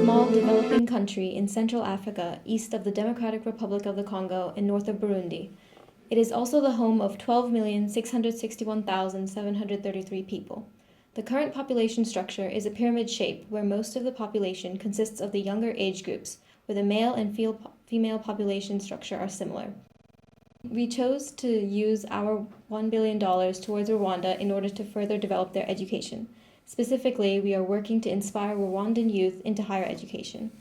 small developing country in Central Africa, east of the Democratic Republic of the Congo and north of Burundi. It is also the home of 12,661,733 people. The current population structure is a pyramid shape where most of the population consists of the younger age groups, where the male and female population structure are similar. We chose to use our $1 billion towards Rwanda in order to further develop their education. Specifically, we are working to inspire Rwandan youth into higher education.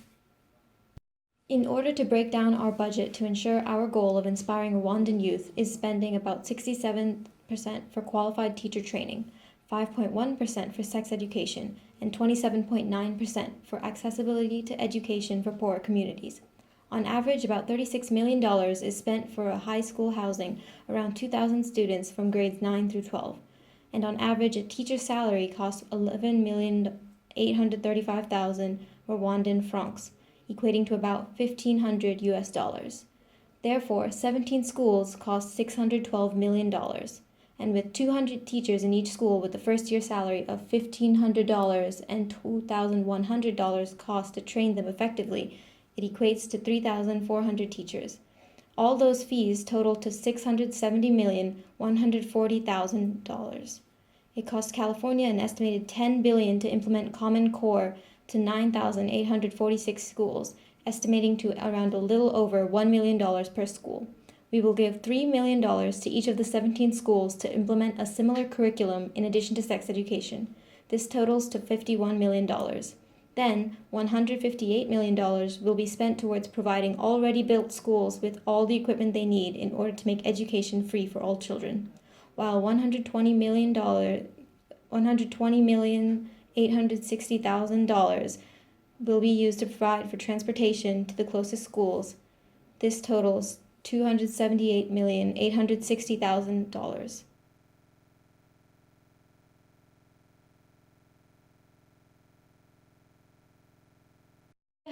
In order to break down our budget to ensure our goal of inspiring Rwandan youth is spending about 67% for qualified teacher training, 5.1% for sex education, and 27.9% for accessibility to education for poor communities. On average, about $36 million is spent for a high school housing around 2,000 students from grades 9 through 12. And on average, a teacher's salary costs 11,835,000 Rwandan francs, equating to about $1,500 US. Therefore, 17 schools cost $612 million. And with 200 teachers in each school with a first-year salary of $1,500 and $2,100 cost to train them effectively, it equates to 3,400 teachers. All those fees total to $670,140,000. It cost California an estimated $10 billion to implement Common Core to 9,846 schools, estimating to around a little over $1 million per school. We will give $3 million to each of the 17 schools to implement a similar curriculum in addition to sex education. This totals to $51 million. Then, $158 million will be spent towards providing already built schools with all the equipment they need in order to make education free for all children, while $120,860,000 will be used to provide for transportation to the closest schools. This totals $278,860,000.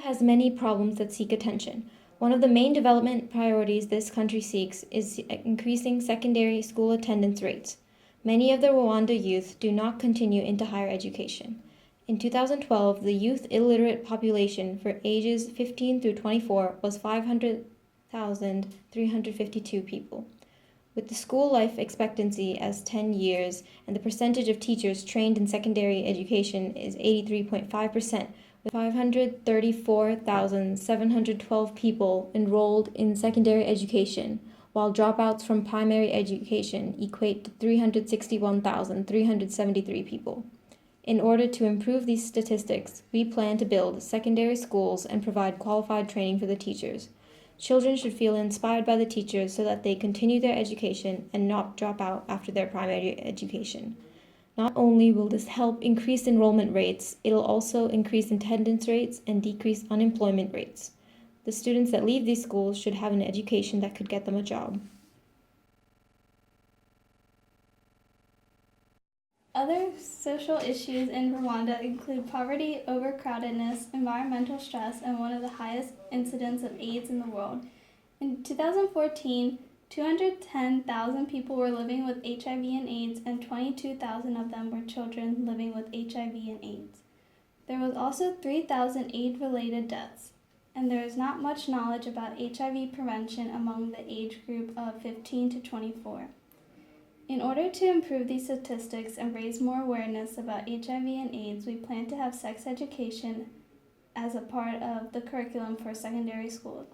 Has many problems that seek attention. One of the main development priorities this country seeks is increasing secondary school attendance rates. Many of the Rwanda youth do not continue into higher education. In 2012, the youth illiterate population for ages 15 through 24 was 500,352 people. With the school life expectancy as 10 years and the percentage of teachers trained in secondary education is 83.5%, 534,712 people enrolled in secondary education, while dropouts from primary education equate to 361,373 people. In order to improve these statistics, we plan to build secondary schools and provide qualified training for the teachers. Children should feel inspired by the teachers so that they continue their education and not drop out after their primary education. Not only will this help increase enrollment rates, it'll also increase attendance rates and decrease unemployment rates. The students that leave these schools should have an education that could get them a job. Other social issues in Rwanda include poverty, overcrowdedness, environmental stress, and one of the highest incidents of AIDS in the world. In 2014, 210,000 people were living with HIV and AIDS, and 22,000 of them were children living with HIV and AIDS. There was also 3,000 AIDS-related deaths, and there is not much knowledge about HIV prevention among the age group of 15 to 24. In order to improve these statistics and raise more awareness about HIV and AIDS, we plan to have sex education as a part of the curriculum for secondary schools.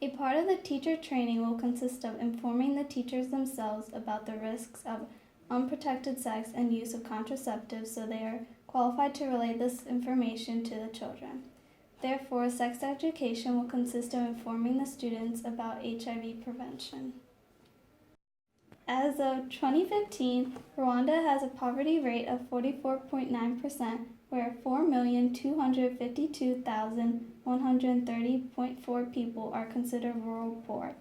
A part of the teacher training will consist of informing the teachers themselves about the risks of unprotected sex and use of contraceptives so they are qualified to relay this information to the children. Therefore, sex education will consist of informing the students about HIV prevention. As of 2015, Rwanda has a poverty rate of 44.9%, where 4,252,130.4 people are considered rural poor.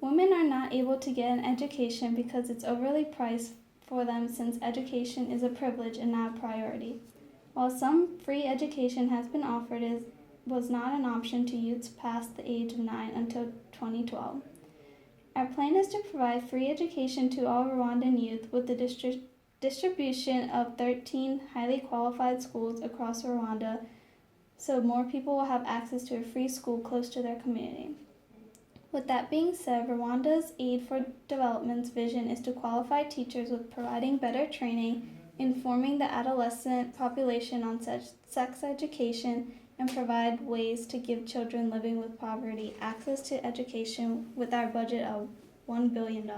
Women are not able to get an education because it's overly priced for them, since education is a privilege and not a priority. While some free education has been offered, it was not an option to youths past the age of 9 until 2012. Our plan is to provide free education to all Rwandan youth with the distribution of 13 highly qualified schools across Rwanda so more people will have access to a free school close to their community. With that being said, Rwanda's Aid for Development's vision is to qualify teachers with providing better training, informing the adolescent population on sex education, and provide ways to give children living with poverty access to education with our budget of $1 billion.